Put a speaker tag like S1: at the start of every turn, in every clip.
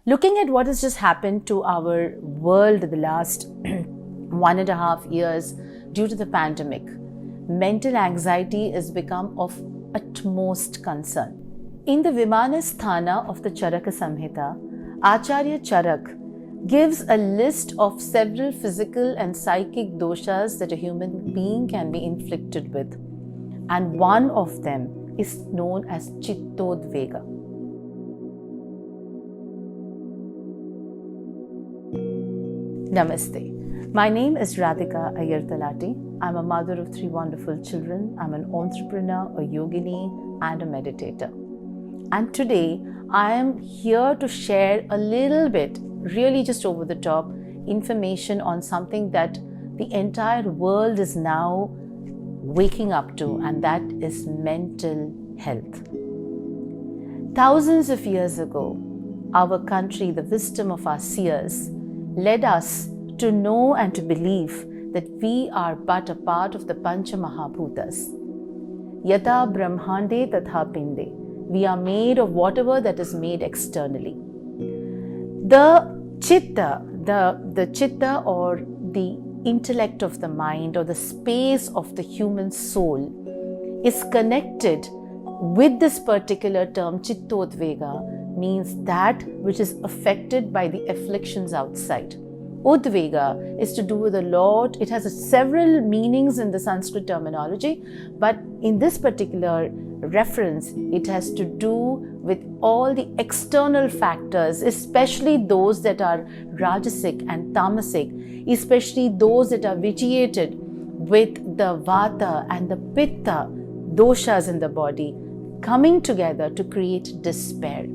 S1: Looking at what has just happened to our world the last 1.5 years due to the pandemic, mental anxiety has become of utmost concern. In the Vimana sthana of the Charaka Samhitha, Acharya Charak gives a list of several physical and psychic doshas that a human being can be inflicted with, and one of them is known as Chittodvega. Namaste. My name is Radhika Iyer. I'm a mother of 3 wonderful children. I'm an entrepreneur, a yogini, and a meditator. And today I am here to share a little bit, really just over the top, information on something that the entire world is now waking up to, and that is mental health. Thousands of years ago, our country, the wisdom of our seers, led us to know and to believe that we are but a part of the Pancha Mahabhutas. Yata Brahmande Tatha Pinde. We are made of whatever that is made externally. The chitta, the chitta or the intellect of the mind or the space of the human soul is connected with this particular term Chittodvega, means that which is affected by the afflictions outside. Udvega is to do with a lot. It has several meanings in the Sanskrit terminology, but in this particular reference, it has to do with all the external factors, especially those that are rajasic and tamasic, especially those that are vitiated with the vata and the pitta doshas in the body, coming together to create despair.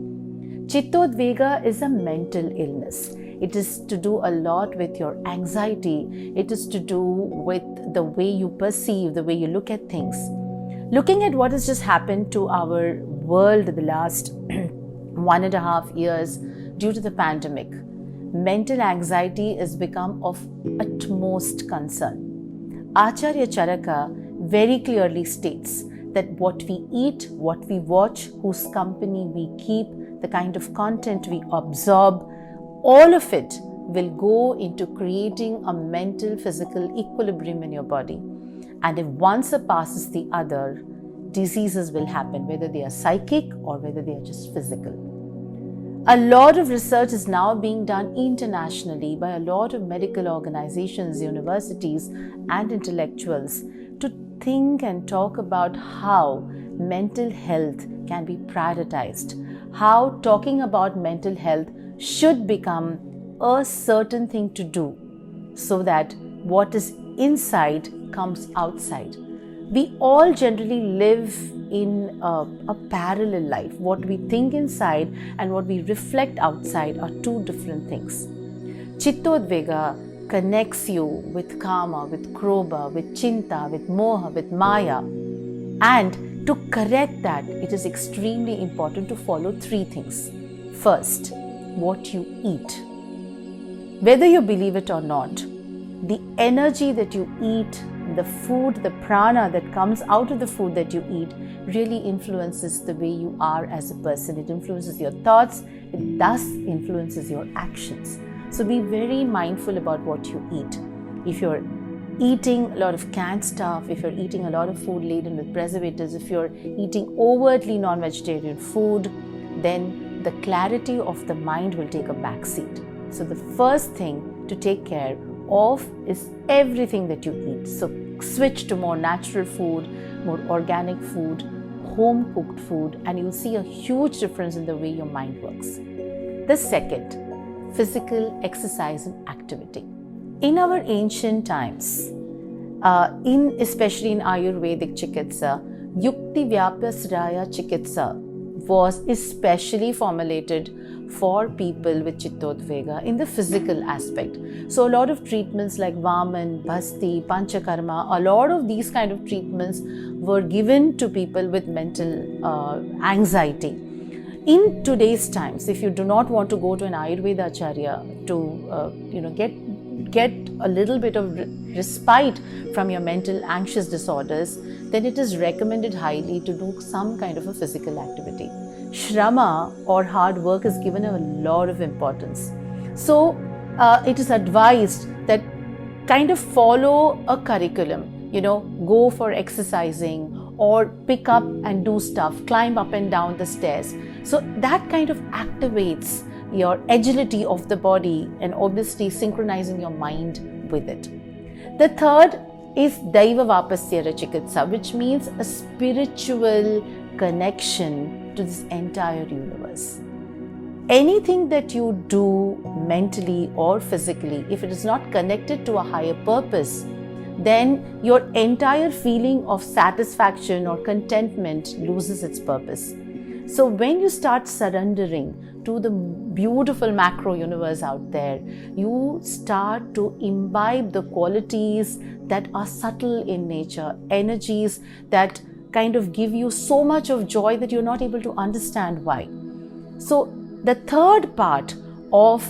S1: Chittodvega is a mental illness. It is to do a lot with your anxiety. It is to do with the way you perceive, the way you look at things. Looking at what has just happened to our world the last 1.5 years due to the pandemic, mental anxiety has become of utmost concern. Acharya Charaka very clearly states that what we eat, what we watch, whose company we keep, the kind of content we absorb, all of it will go into creating a mental, physical equilibrium in your body. And if one surpasses the other, diseases will happen, whether they are psychic or whether they are just physical. A lot of research is now being done internationally by a lot of medical organizations, universities, and intellectuals to think and talk about how mental health can be prioritized, how talking about mental health should become a certain thing to do so that what is inside comes outside. We all generally live in a parallel life. What we think inside and what we reflect outside are 2 different things. Chittodvega connects you with kama, with krodha, with chinta, with moha, with maya. And to correct that, it is extremely important to follow 3 things. First, what you eat. Whether you believe it or not, the energy that you eat, the food, the prana that comes out of the food that you eat really influences the way you are as a person. It influences your thoughts, it thus influences your actions. So be very mindful about what you eat. If you're eating a lot of canned stuff, if you're eating a lot of food laden with preservatives, if you're eating overtly non-vegetarian food, then the clarity of the mind will take a back seat. So the first thing to take care of is everything that you eat. So switch to more natural food, more organic food, home cooked food, and you'll see a huge difference in the way your mind works. The second, physical exercise and activity. In our ancient times, especially in Ayurvedic Chikitsa, Yukti Vyapasraya Chikitsa was especially formulated for people with Chittodvega in the physical aspect. So a lot of treatments like Vaman, Bhasti, Panchakarma, a lot of these kind of treatments were given to people with mental anxiety. In today's times, if you do not want to go to an Ayurveda Acharya to get a little bit of respite from your mental anxious disorders, then it is recommended highly to do some kind of a physical activity. Shrama or hard work is given a lot of importance. So it is advised that kind of follow a curriculum, go for exercising or pick up and do stuff, climb up and down the stairs. So that kind of activates your agility of the body and obviously synchronizing your mind with it. The third is Daiva Vapasya Chikitsa, which means a spiritual connection to this entire universe. Anything that you do mentally or physically, if it is not connected to a higher purpose, then your entire feeling of satisfaction or contentment loses its purpose. So when you start surrendering to the beautiful macro universe out there, you start to imbibe the qualities that are subtle in nature, energies that kind of give you so much of joy that you're not able to understand why. So the third part of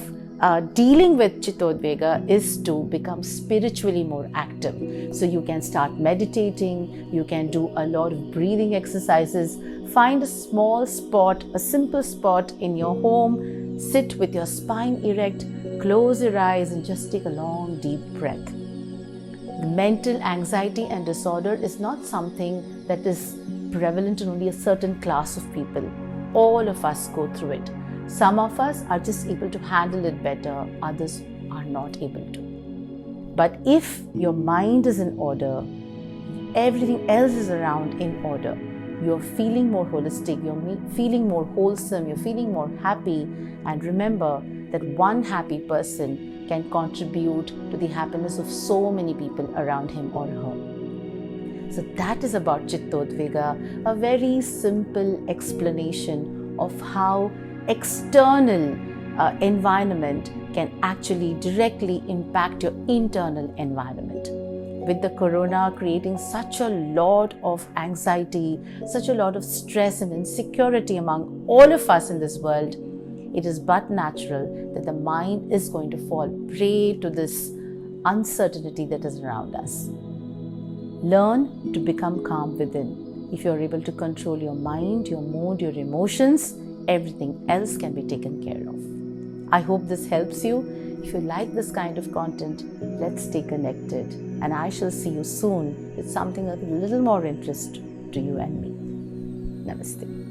S1: dealing with Chittodvega is to become spiritually more active. So you can start meditating, you can do a lot of breathing exercises, find a small spot, a simple spot in your home, sit with your spine erect, close your eyes and just take a long deep breath. The mental anxiety and disorder is not something that is prevalent in only a certain class of people. All of us go through it. Some of us are just able to handle it better, others are not able to. But if your mind is in order, everything else is around in order, you're feeling more holistic, you're feeling more wholesome, you're feeling more happy, and remember that one happy person can contribute to the happiness of so many people around him or her. So that is about Chittodvega, a very simple explanation of how external environment can actually directly impact your internal environment. With the corona creating such a lot of anxiety, such a lot of stress and insecurity among all of us in this world, it is but natural that the mind is going to fall prey to this uncertainty that is around us. Learn to become calm within. If you are able to control your mind, your mood, your emotions, everything else can be taken care of. I hope this helps you. If you like this kind of content, let's stay connected. And I shall see you soon with something of a little more interest to you and me. Namaste.